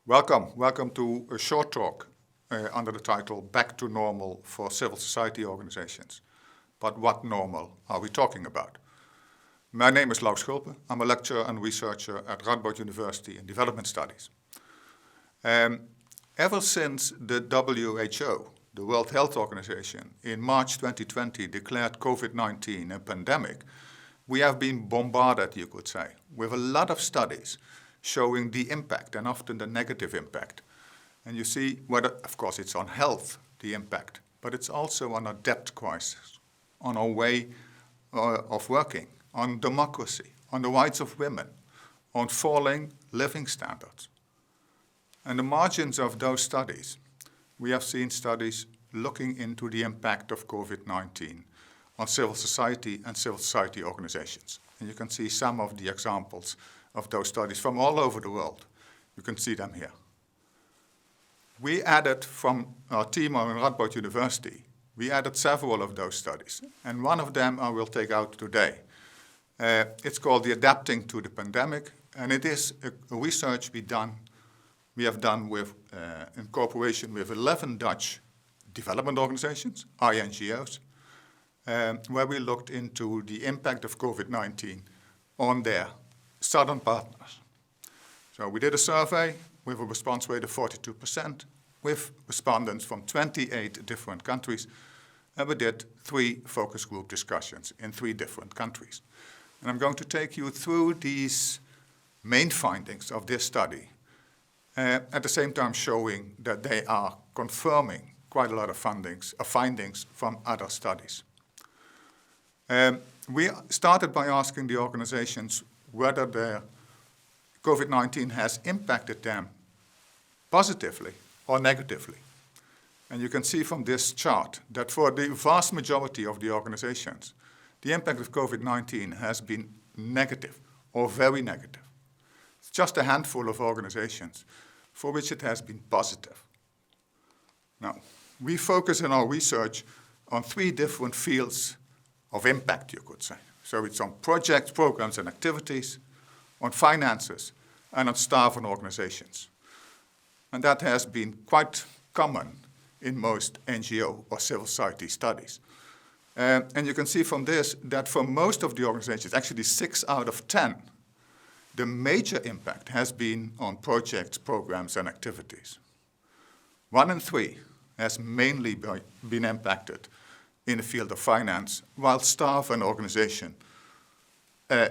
Welcome to a short talk under the title Back to Normal for Civil Society Organizations. But what normal are we talking about? My name is Lau Schulpen. I'm a lecturer and researcher at Radboud University in Development Studies. Ever since the WHO, the World Health Organization, in March 2020 declared COVID-19 a pandemic, we have been bombarded, you could say, with a lot of studies showing the impact and often the negative impact. And you see whether, of course, it's on health, the impact, but it's also on our debt crisis, on our way of working, on democracy, on the rights of women, on falling living standards. And the margins of those studies, we have seen studies looking into the impact of COVID-19 on civil society and civil society organizations. And you can see some of the examples of those studies from all over the world. You can see them here. We added from our team at Radboud University, we added several of those studies. And one of them I will take out today. It's called the Adapting to the Pandemic, and it is a research we have done with, in cooperation with 11 Dutch development organizations, NGOs, where we looked into the impact of COVID-19 on their southern partners. So we did a survey with a response rate of 42%, with respondents from 28 different countries, and we did 3 focus group discussions in 3 different countries. And I'm going to take you through these main findings of this study, at the same time showing that they are confirming quite a lot of findings from other studies. We started by asking the organizations whether the COVID-19 has impacted them positively or negatively. And you can see from this chart that for the vast majority of the organizations, the impact of COVID-19 has been negative or very negative. It's just a handful of organizations for which it has been positive. Now, we focus in our research on 3 different fields of impact, you could say. So it's on projects, programs, and activities, on finances, and on staff and organizations. And that has been quite common in most NGO or civil society studies. And you can see from this that for most of the organizations, actually 6 out of 10, the major impact has been on projects, programs, and activities. 1 in 3 has mainly been impacted in the field of finance, while staff and organization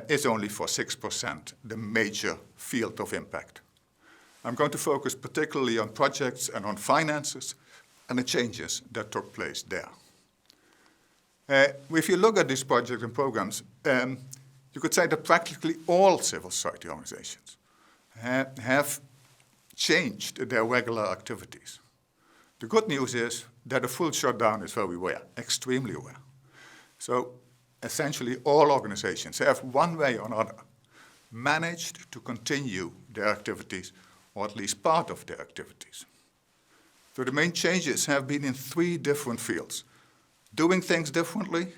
is only for 6% the major field of impact. I'm going to focus particularly on projects and on finances and the changes that took place there. If you look at these projects and programs, you could say that practically all civil society organizations have changed their regular activities. The good news is that a full shutdown is very rare, extremely rare. So essentially all organizations have one way or another managed to continue their activities, or at least part of their activities. So the main changes have been in 3 different fields: doing things differently,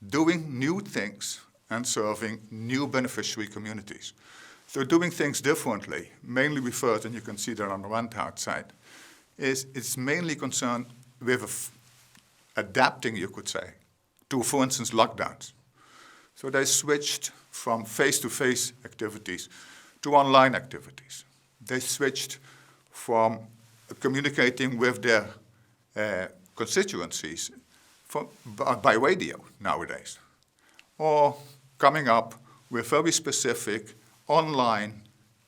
doing new things, and serving new beneficiary communities. So doing things differently mainly refers, and you can see that on the right-hand side, it's mainly concerned with adapting, you could say, to, for instance, lockdowns. So they switched from face-to-face activities to online activities. They switched from communicating with their constituencies by radio nowadays, or coming up with very specific online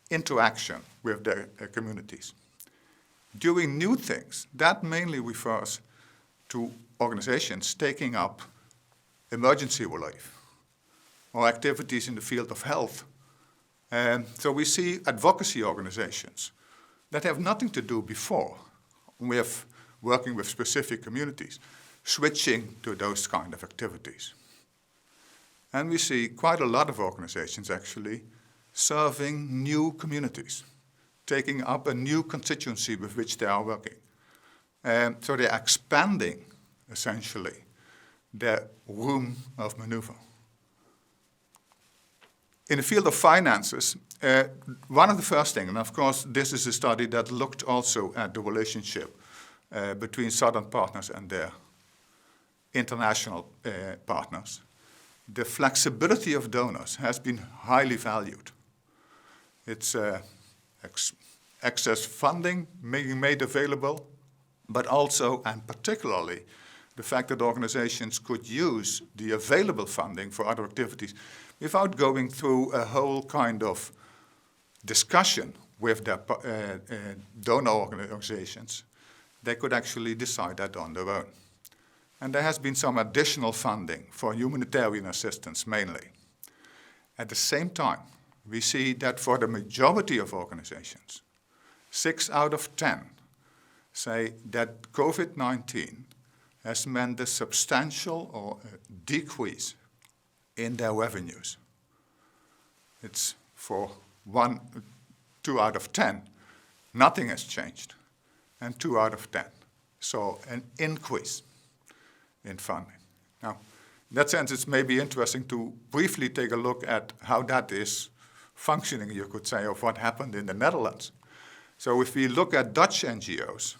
interaction with their communities. Doing new things, that mainly refers to organizations taking up emergency relief or activities in the field of health. So we see advocacy organizations that have nothing to do before with working with specific communities, switching to those kind of activities. And we see quite a lot of organizations actually serving new communities, taking up a new constituency with which they are working. So they're expanding, essentially, their room of maneuver. In the field of finances, one of the first things, and of course this is a study that looked also at the relationship between Southern partners and their international partners, the flexibility of donors has been highly valued. It's excess funding being made available, but also and particularly the fact that organizations could use the available funding for other activities without going through a whole kind of discussion with their donor organizations. They could actually decide that on their own. And there has been some additional funding for humanitarian assistance mainly. At the same time, we see that for the majority of organizations, 6 out of 10 say that COVID-19 has meant a substantial or a decrease in their revenues. It's for 2 out of 10, nothing has changed, and 2 out of 10 saw an increase in funding. Now, in that sense, it's maybe interesting to briefly take a look at how that is functioning, you could say, of what happened in the Netherlands. So if we look at Dutch NGOs,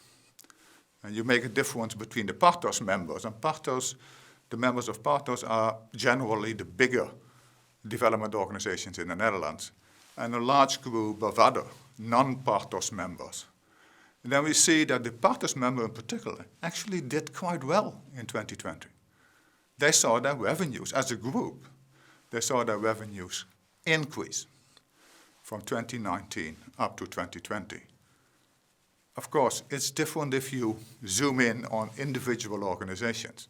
and you make a difference between the Partos members, and Partos, the members of Partos are generally the bigger development organizations in the Netherlands, and a large group of other non-Partos members. And then we see that the Partos member in particular actually did quite well in 2020. They saw their revenues, as a group, they saw their revenues increase from 2019 up to 2020. Of course, it's different if you zoom in on individual organizations.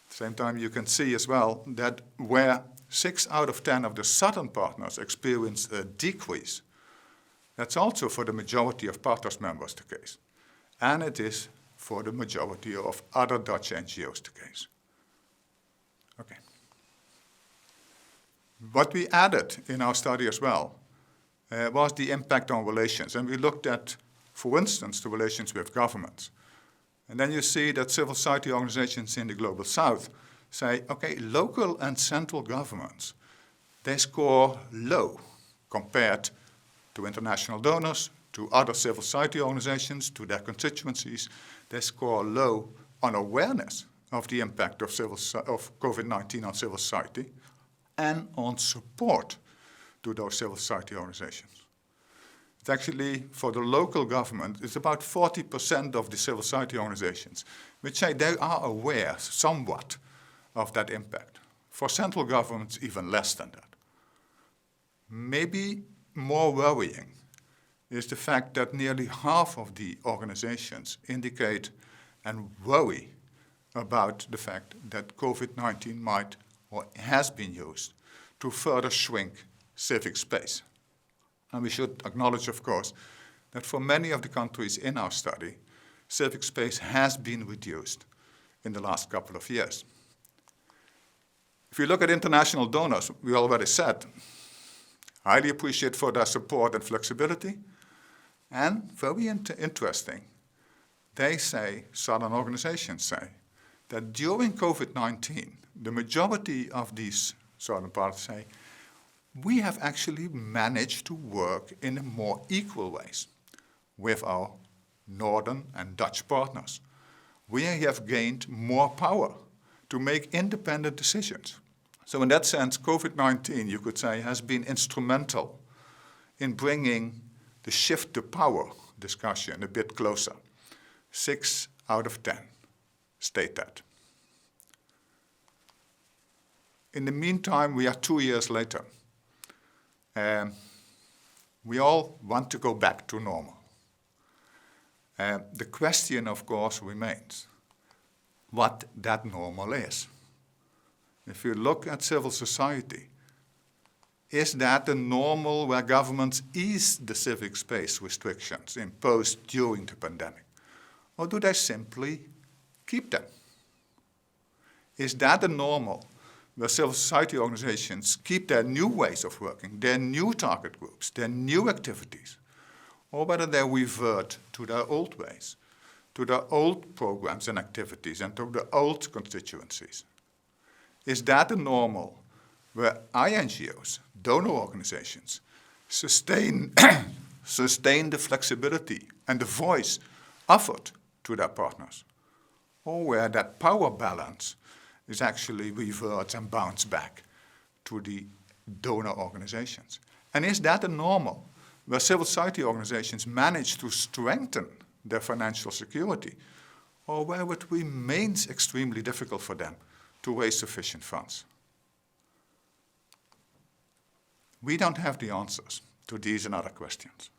At the same time, you can see as well that where 6 out of 10 of the Southern partners experienced a decrease, that's also for the majority of Partos members the case. And it is for the majority of other Dutch NGOs the case. Okay. What we added in our study as well was the impact on relations. And we looked at, for instance, the relations with governments. And then you see that civil society organizations in the Global South say, okay, local and central governments, they score low compared to international donors, to other civil society organizations, to their constituencies. They score low on awareness of the impact of COVID-19 on civil society and on support to those civil society organizations. It's actually, for the local government, it's about 40% of the civil society organizations which say they are aware somewhat of that impact. For central governments, even less than that. Maybe more worrying is the fact that nearly half of the organizations indicate and worry about the fact that COVID-19 might or has been used to further shrink civic space. And we should acknowledge, of course, that for many of the countries in our study, civic space has been reduced in the last couple of years. If you look at international donors, we already said, highly appreciated for their support and flexibility, and very interesting, they say, Southern organizations say, that during COVID-19, the majority of these Southern partners say, we have actually managed to work in more equal ways with our Northern and Dutch partners. We have gained more power to make independent decisions. So in that sense, COVID-19, you could say, has been instrumental in bringing the shift to power discussion a bit closer. 6 out of 10 state that. In the meantime, we are 2 years later. We all want to go back to normal. The question, of course, remains what that normal is. If you look at civil society, is that a normal where governments ease the civic space restrictions imposed during the pandemic? Or do they simply keep them? Is that a normal where civil society organizations keep their new ways of working, their new target groups, their new activities, or whether they revert to their old ways, to their old programs and activities, and to the old constituencies? Is that a normal where INGOs, donor organizations, sustain the flexibility and the voice offered to their partners, or where that power balance is actually reverts and bounce back to the donor organizations. And is that a normal, where civil society organizations manage to strengthen their financial security, or where it remains extremely difficult for them to raise sufficient funds? We don't have the answers to these and other questions.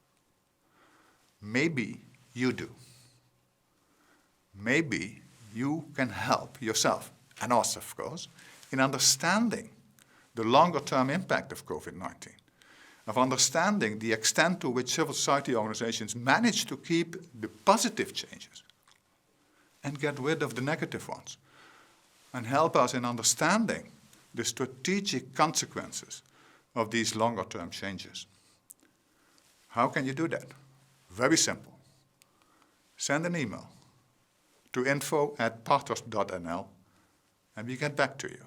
Maybe you do. Maybe you can help yourself, and us of course, in understanding the longer-term impact of COVID-19, of understanding the extent to which civil society organizations manage to keep the positive changes and get rid of the negative ones, and help us in understanding the strategic consequences of these longer-term changes. How can you do that? Very simple. Send an email to info@partners.nl and we get back to you.